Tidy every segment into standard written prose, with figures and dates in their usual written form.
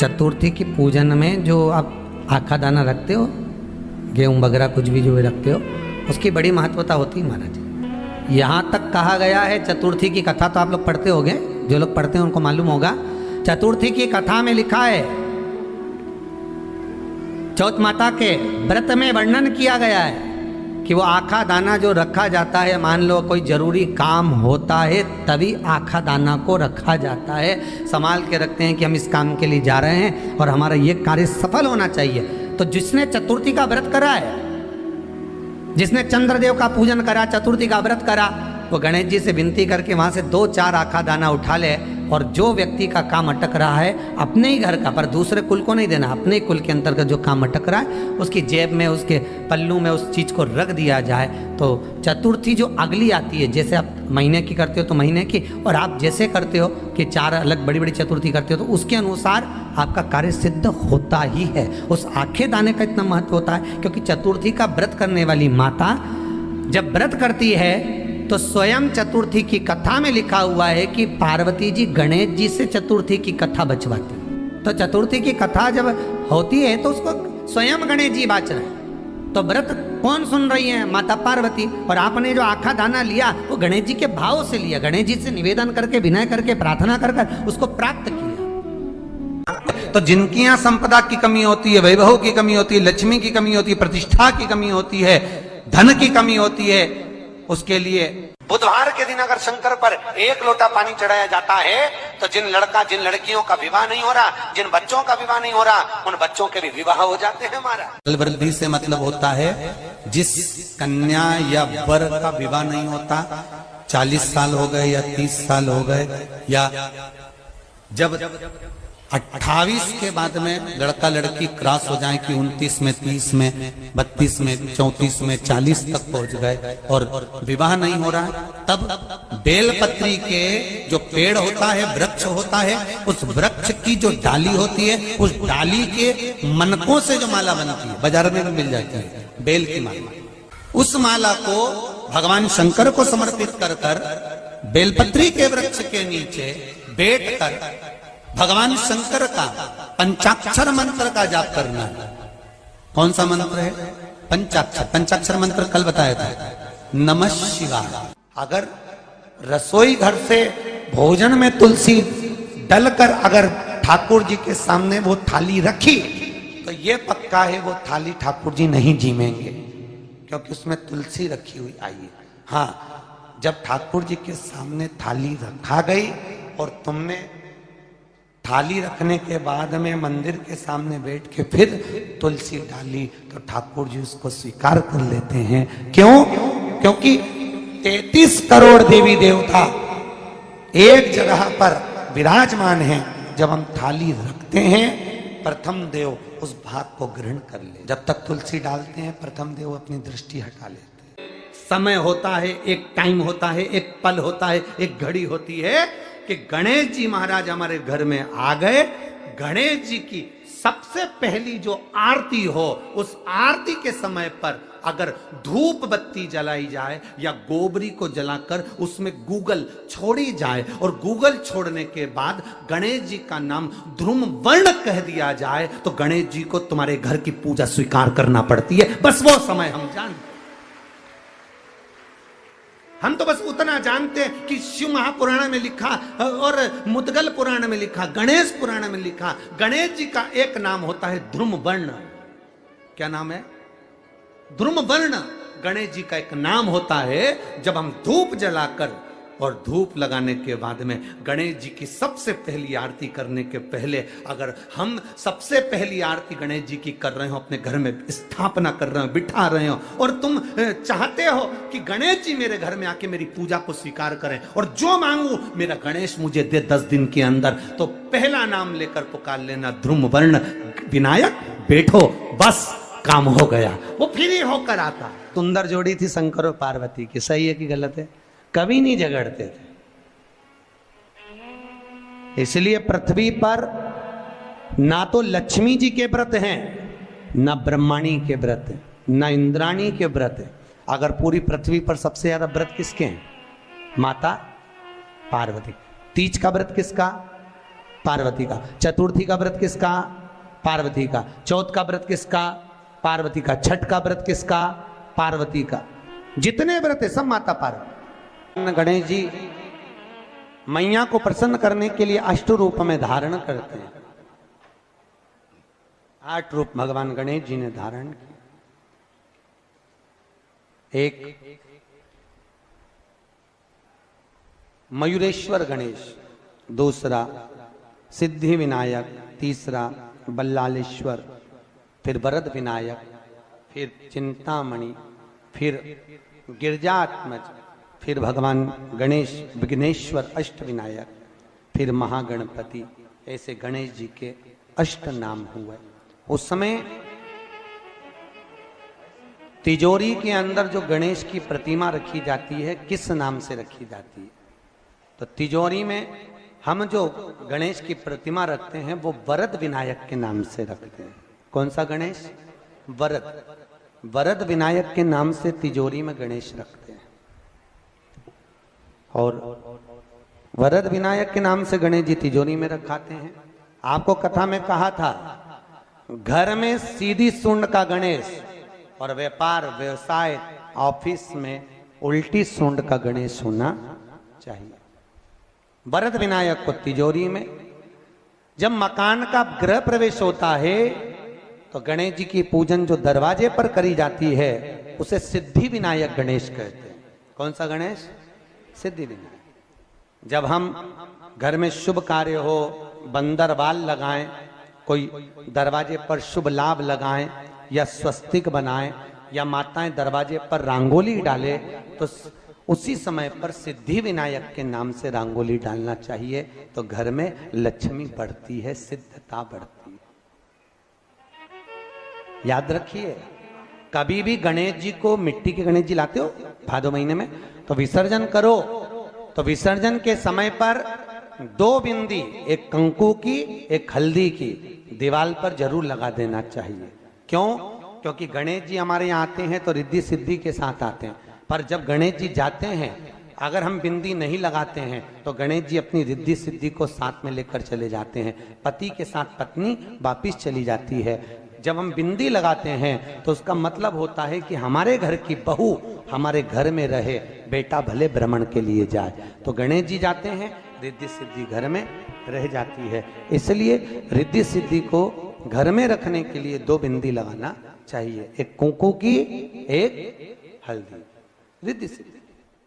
चतुर्थी की पूजन में जो आप आखा दाना रखते हो, गेहूँ वगैरह कुछ भी जो भी रखते हो, उसकी बड़ी महत्वता होती है महाराज। यहाँ तक कहा गया है, चतुर्थी की कथा तो आप लोग पढ़ते होंगे, जो लोग पढ़ते हैं उनको मालूम होगा। चतुर्थी की कथा में लिखा है, चौथ माता के व्रत में वर्णन किया गया है कि वो आखा दाना जो रखा जाता है, मान लो कोई जरूरी काम होता है तभी आखा दाना को रखा जाता है, संभाल के रखते हैं कि हम इस काम के लिए जा रहे हैं और हमारा ये कार्य सफल होना चाहिए। तो जिसने चतुर्थी का व्रत करा है, जिसने चंद्रदेव का पूजन करा, चतुर्थी का व्रत करा, वो गणेश जी से विनती करके वहां से 2-4 आखा दाना उठा ले, और जो व्यक्ति का काम अटक रहा है अपने ही घर का, पर दूसरे कुल को नहीं देना, अपने ही कुल के अंतर्गत जो काम अटक रहा है उसकी जेब में, उसके पल्लू में उस चीज़ को रख दिया जाए। तो चतुर्थी जो अगली आती है, जैसे आप महीने की करते हो तो महीने की, और आप जैसे करते हो कि 4 अलग बड़ी बड़ी चतुर्थी करते हो तो उसके अनुसार आपका कार्य सिद्ध होता ही है। उस आखे दाने का इतना महत्व होता है क्योंकि चतुर्थी का व्रत करने वाली माता जब व्रत करती है तो स्वयं चतुर्थी की कथा में लिखा हुआ है कि पार्वती जी गणेश जी से चतुर्थी की कथा बचवाती। तो चतुर्थी की कथा जब होती है तो उसको स्वयं गणेश जी बाच रहे हैं। तो व्रत कौन सुन रही है? माता पार्वती। और आपने जो आखा दाना लिया वो गणेश जी के भाव से लिया, गणेश जी से निवेदन करके, विनय करके, प्रार्थना कर उसको प्राप्त किया। तो जिनकी यहाँ संपदा की कमी होती है, वैभव की कमी होती है, लक्ष्मी की कमी होती है, प्रतिष्ठा की कमी होती है, धन की कमी होती है, उसके लिए बुधवार के दिन अगर शंकर पर 1 लोटा पानी चढ़ाया जाता है तो जिन लड़कियों का विवाह नहीं हो रहा, जिन बच्चों का विवाह नहीं हो रहा, उन बच्चों के भी विवाह हो जाते हैं। हमारा वृद्धि से मतलब होता है जिस कन्या या वर का विवाह नहीं होता, 40 साल हो गए या 30 साल हो गए, या जब 28 के बाद में लड़का लड़की क्रॉस हो जाए कि 29 में, 30 में, 32 में, 34 में, 40 तक पहुंच गए और विवाह नहीं हो रहा है, तब बेलपत्री के जो पेड़ होता है, वृक्ष होता है, उस वृक्ष की जो डाली होती है, उस डाली के मनकों से जो माला बनती है, बाजार में भी मिल जाती है बेल की माला, उस माला को भगवान शंकर को समर्पित कर कर बेलपत्री के वृक्ष के नीचे बैठ कर भगवान शंकर का पंचाक्षर मंत्र का जाप करना है। कौन सा मंत्र है? पंचाक्षर। पंचाक्षर मंत्र कल बताया था, नमः शिवाय। अगर रसोई घर से भोजन में तुलसी डलकर अगर ठाकुर जी के सामने वो थाली रखी तो ये पक्का है वो थाली ठाकुर जी नहीं जीमेंगे, क्योंकि उसमें तुलसी रखी हुई आई है। हाँ, जब ठाकुर जी के सामने थाली रखा गई और तुमने थाली रखने के बाद में मंदिर के सामने बैठ के फिर तुलसी डाली तो ठाकुर जी उसको स्वीकार कर लेते हैं। क्यों? क्योंकि 33 करोड़ देवी देवता एक जगह पर विराजमान हैं। जब हम थाली रखते हैं, प्रथम देव उस भाग को ग्रहण कर ले। जब तक तुलसी डालते हैं, प्रथम देव अपनी दृष्टि हटा लेते हैं। समय होता है, एक टाइम होता है, एक पल होता है, एक घड़ी होती है कि गणेश जी महाराज हमारे घर में आ गए। गणेश जी की सबसे पहली जो आरती हो, उस आरती के समय पर अगर धूप बत्ती जलाई जाए या गोबरी को जलाकर उसमें गूगल छोड़ी जाए और गूगल छोड़ने के बाद गणेश जी का नाम ध्रुम वर्ण कह दिया जाए तो गणेश जी को तुम्हारे घर की पूजा स्वीकार करना पड़ती है। बस वो समय हम जानते, हम तो बस उतना जानते हैं कि शिव महापुराण में लिखा और मुद्गल पुराण में लिखा, गणेश पुराण में लिखा, गणेश जी का एक नाम होता है ध्रुम वर्ण। क्या नाम है? ध्रुम वर्ण गणेश जी का एक नाम होता है। जब हम धूप जलाकर और धूप लगाने के बाद में गणेश जी की सबसे पहली आरती करने के पहले अगर हम सबसे पहली आरती गणेश जी की कर रहे हो, अपने घर में स्थापना कर रहे हो, बिठा रहे हो, और तुम चाहते हो कि गणेश जी मेरे घर में आके मेरी पूजा को स्वीकार करें और जो मांगू मेरा गणेश मुझे दे 10 दिन के अंदर, तो पहला नाम लेकर पुकार लेना ध्रुम वर्ण विनायक, बैठो, बस काम हो गया। वो फिर ही होकर आता। सुंदर जोड़ी थी शंकर और पार्वती की, सही है कि गलत है? कभी नहीं झगड़ते थे। इसलिए पृथ्वी पर ना तो लक्ष्मी जी के व्रत हैं, ना ब्रह्माणी के व्रत हैं, ना इंद्राणी के व्रत हैं। अगर पूरी पृथ्वी पर सबसे ज्यादा व्रत किसके हैं? माता पार्वती। तीज का व्रत किसका? पार्वती का। चतुर्थी का व्रत किसका? पार्वती का। चौथ का व्रत किसका? पार्वती का। छठ का व्रत किसका? पार्वती का। जितने व्रत है सब माता पार्वती। गणेश जी मैया को प्रसन्न करने के लिए अष्ट रूप में धारण करते हैं। 8 रूप भगवान गणेश जी ने धारण किए। एक मयूरेश्वर गणेश, दूसरा सिद्धि विनायक, तीसरा बल्लालेश्वर, फिर वरद विनायक, फिर चिंतामणि, फिर गिरजात्मज, फिर भगवान गणेश विघ्नेश्वर अष्ट विनायक, फिर महागणपति। ऐसे गणेश जी के अष्ट नाम हुए। उस समय तिजोरी के अंदर जो गणेश की प्रतिमा रखी जाती है किस नाम से रखी जाती है? तो तिजोरी में हम जो गणेश की प्रतिमा रखते हैं वो वरद विनायक के नाम से रखते हैं। कौन सा गणेश? वरद। वरद विनायक के नाम से तिजोरी में गणेश रखते हैं। और वरद विनायक के नाम से गणेश जी तिजोरी में रखाते हैं। आपको कथा में कहा था घर में सीधी सूंड का गणेश और व्यापार व्यवसाय ऑफिस में उल्टी सूंड का गणेश होना चाहिए। वरद विनायक को तिजोरी में। जब मकान का गृह प्रवेश होता है तो गणेश जी की पूजन जो दरवाजे पर करी जाती है उसे सिद्धि विनायक गणेश कहते हैं। कौन सा गणेश? सिद्धि विनायक। जब हम घर में शुभ कार्य हो, बंदरवाल लगाएं, कोई दरवाजे पर शुभ लाभ लगाएं या स्वस्तिक बनाएं या माताएं दरवाजे पर रंगोली डाले तो उसी समय पर सिद्धि विनायक के नाम से रंगोली डालना चाहिए। तो घर में लक्ष्मी बढ़ती है, सिद्धता बढ़ती है। याद रखिए, कभी भी गणेश जी को, मिट्टी के गणेश जी लाते हो भादो महीने में, तो विसर्जन करो तो विसर्जन के समय पर 2 बिंदी, एक कंकु की एक हल्दी की, दीवार पर जरूर लगा देना चाहिए। क्यों? क्योंकि गणेश जी हमारे यहाँ आते हैं तो रिद्धि सिद्धि के साथ आते हैं, पर जब गणेश जी जाते हैं अगर हम बिंदी नहीं लगाते हैं तो गणेश जी अपनी रिद्धि सिद्धि को साथ में लेकर चले जाते हैं। पति के साथ पत्नी वापिस चली जाती है। जब हम बिंदी लगाते हैं तो उसका मतलब होता है कि हमारे घर की बहू हमारे घर में रहे, बेटा भले भ्रमण के लिए जाए। तो गणेश जी जाते हैं, रिद्धि सिद्धि घर में रह जाती है। इसलिए रिद्धि सिद्धि को घर में रखने के लिए 2 बिंदी लगाना चाहिए, एक कुंकू की एक हल्दी। रिद्धि सिद्धि।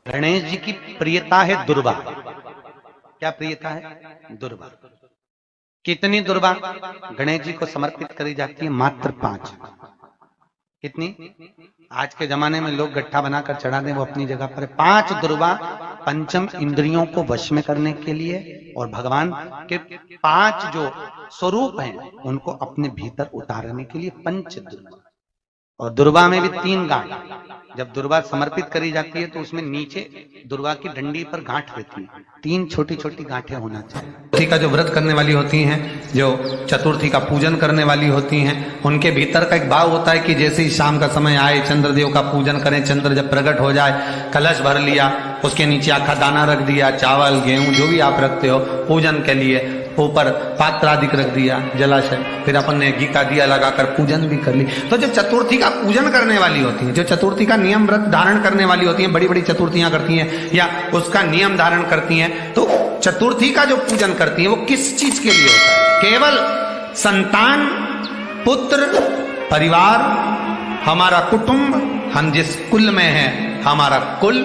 गणेश जी की प्रियता है दुर्वा। क्या प्रियता है? दुर्वा। कितनी दुर्वा गणेश जी को समर्पित करी जाती है? मात्र 5। कितनी? आज के जमाने में लोग गट्ठा बनाकर चढ़ा दें, वो अपनी जगह पर 5 दुर्वा पंचम इंद्रियों को वश में करने के लिए और भगवान के 5 जो स्वरूप हैं उनको अपने भीतर उतारने के लिए 5 दुर्वा। और दुर्वा में भी 3 गांठ। जब दुर्वा समर्पित करी जाती है तो उसमें नीचे दुर्वा की डंडी पर गांठ रहती है, 3 छोटी छोटी गांठें होना चाहिए। चतुर्थी का जो व्रत करने वाली होती हैं, जो चतुर्थी का पूजन करने वाली होती हैं, उनके भीतर का एक भाव होता है कि जैसे ही शाम का समय आए चंद्रदेव का पूजन करें। चंद्र जब प्रकट हो जाए, कलश भर लिया, उसके नीचे आखा दाना रख दिया, चावल गेहूं जो भी आप रखते हो पूजन के लिए, ऊपर पात्र आदि रख दिया, जलाशय, फिर अपन ने घी का दिया लगाकर पूजन भी कर ली। तो जो चतुर्थी का पूजन करने वाली होती है, जो चतुर्थी का नियम व्रत धारण करने वाली होती हैं, बड़ी बड़ी चतुर्थियां करती हैं या उसका नियम धारण करती हैं, तो चतुर्थी का जो पूजन करती है वो किस चीज के लिए होता है? केवल संतान, पुत्र, परिवार, हमारा कुटुंब, हम जिस कुल में हैं, हमारा कुल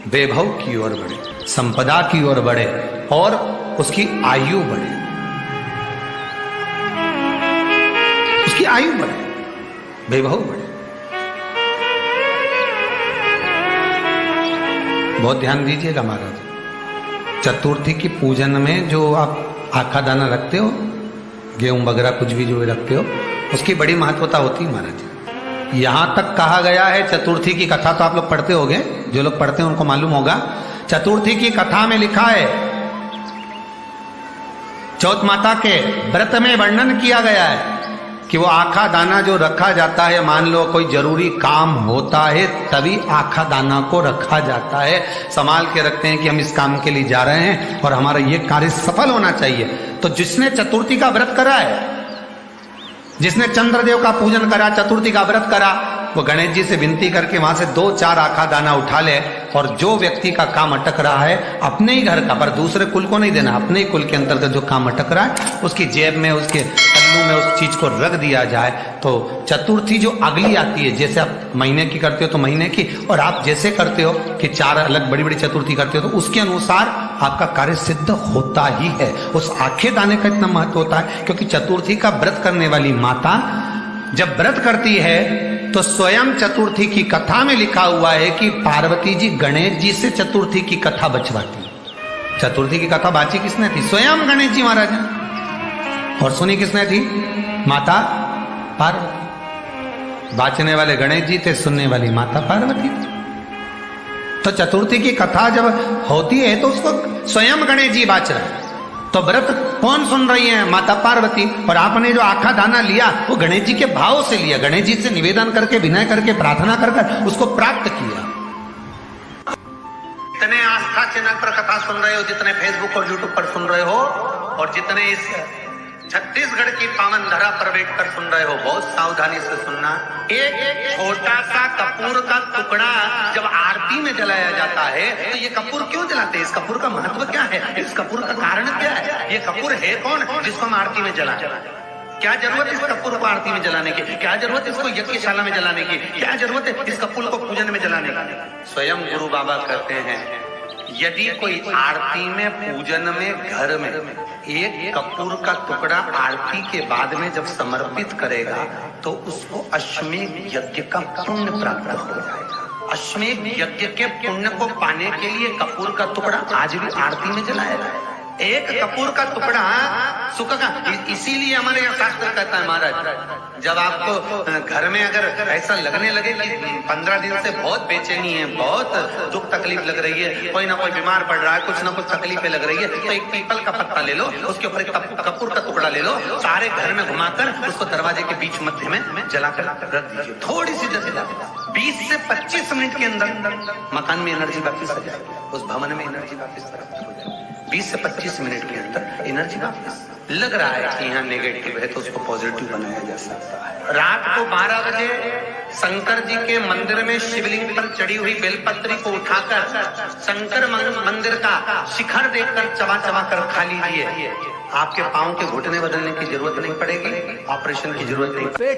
वैभव की ओर बढ़े, संपदा की ओर बढ़े और उसकी आयु बढ़े, उसकी आयु बढ़े, वैभव बढ़े। बहुत ध्यान दीजिएगा महाराज। चतुर्थी की पूजन में जो आप आखा दाना रखते हो, गेहूं वगैरह कुछ भी जो रखते हो, उसकी बड़ी महत्वता होती है महाराज। यहां तक कहा गया है, चतुर्थी की कथा तो आप लोग पढ़ते होंगे, जो लोग पढ़ते हैं उनको मालूम होगा। चतुर्थी की कथा में लिखा है, चौथ माता के व्रत में वर्णन किया गया है कि वो आखा दाना जो रखा जाता है, मान लो कोई जरूरी काम होता है तभी आखा दाना को रखा जाता है, संभाल के रखते हैं कि हम इस काम के लिए जा रहे हैं और हमारा ये कार्य सफल होना चाहिए। तो जिसने चतुर्थी का व्रत करा है, जिसने चंद्रदेव का पूजन करा, चतुर्थी का व्रत करा, वो गणेश जी से विनती करके वहां से 2-4 आखा दाना उठा ले और जो व्यक्ति का काम अटक रहा है अपने ही घर का, पर दूसरे कुल को नहीं देना, अपने ही कुल के अंतर्गत जो काम अटक रहा है उसकी जेब में, उसके पल्लू में उस चीज को रख दिया जाए। तो चतुर्थी जो अगली आती है, जैसे आप महीने की करते हो तो महीने की, और आप जैसे करते हो कि 4 अलग बड़ी बड़ी चतुर्थी करते हो तो उसके अनुसार आपका कार्य सिद्ध होता ही है। उस आखे दाने का इतना महत्व होता है क्योंकि चतुर्थी का व्रत करने वाली माता जब व्रत करती है तो स्वयं चतुर्थी की कथा में लिखा हुआ है कि पार्वती जी गणेश जी से चतुर्थी की कथा बचवाती। चतुर्थी की कथा बाची किसने थी? स्वयं गणेश जी महाराज ने। और सुनी किसने थी? माता पार्वती। बाचने वाले गणेश जी थे, सुनने वाली माता पार्वती थी। तो चतुर्थी की कथा जब होती है तो उसको स्वयं गणेश जी बाच रहे हैं। तो व्रत कौन सुन रही है? माता पार्वती। और आपने जो आखा दाना लिया वो गणेश जी के भाव से लिया, गणेश जी से निवेदन करके, विनय करके, प्रार्थना कर उसको प्राप्त किया। जितने आस्था चैनल पर कथा सुन रहे हो, जितने फेसबुक और यूट्यूब पर सुन रहे हो, और जितने इस छत्तीसगढ़ की पावन धरा पर बैठकर सुन रहे हो, बहुत सावधानी से सुनना। एक छोटा सा कपूर का टुकड़ा जब आरती में जलाया जाता है तो ये कपूर क्यों जलाते हैं? इस कपूर का महत्व क्या है? इस कपूर का कारण क्या है? ये कपूर है कौन जिसको हम आरती में जला? क्या जरूरत इस कपूर को आरती में जलाने की? क्या जरूरत इसको यज्ञशाला में जलाने की? क्या जरूरत है इस कपूर को पूजन में जलाने की? स्वयं गुरु बाबा कहते हैं यदि कोई आरती में, पूजन में, घर में एक कपूर का टुकड़ा आरती के बाद में जब समर्पित करेगा तो उसको अश्वमेध यज्ञ का पुण्य प्राप्त हो जाएगा। अश्वमेध यज्ञ के पुण्य को पाने के लिए कपूर का टुकड़ा आज भी आरती में जलाया जाए। एक कपूर का टुकड़ा सुख का, इसीलिए हमारे यहाँ शास्त्र कहता है महाराज, जब आपको घर में अगर ऐसा लगने लगे कि 15 दिन से बहुत बेचैनी है, बहुत दुख तकलीफ लग रही है, कोई ना कोई बीमार पड़ रहा है, कुछ ना कुछ तकलीफें लग रही है, तो एक पीपल का पत्ता ले लो, उसके ऊपर एक कपूर का टुकड़ा ले लो, सारे घर में घुमाकर उसको दरवाजे के बीच मध्य में जलाकर रख दीजिए। थोड़ी सी जला 20 से 25 मिनट के अंदर मकान में एनर्जी वापिस आ जाएगी, उस भवन में एनर्जी वापिस आ जाएगी। 20 से 25 मिनट के अंदर एनर्जी वापस। लग रहा है कि यहाँ नेगेटिव है तो उसको पॉजिटिव बनाया जा सकता है। रात को 12 बजे शंकर जी के मंदिर में शिवलिंग पर चढ़ी हुई बेलपत्री को उठाकर शंकर मंदिर का शिखर देखकर चबा चबा कर खा लीजिए। आपके पांव के घुटने बदलने की जरूरत नहीं पड़ेगी, ऑपरेशन की जरूरत नहीं।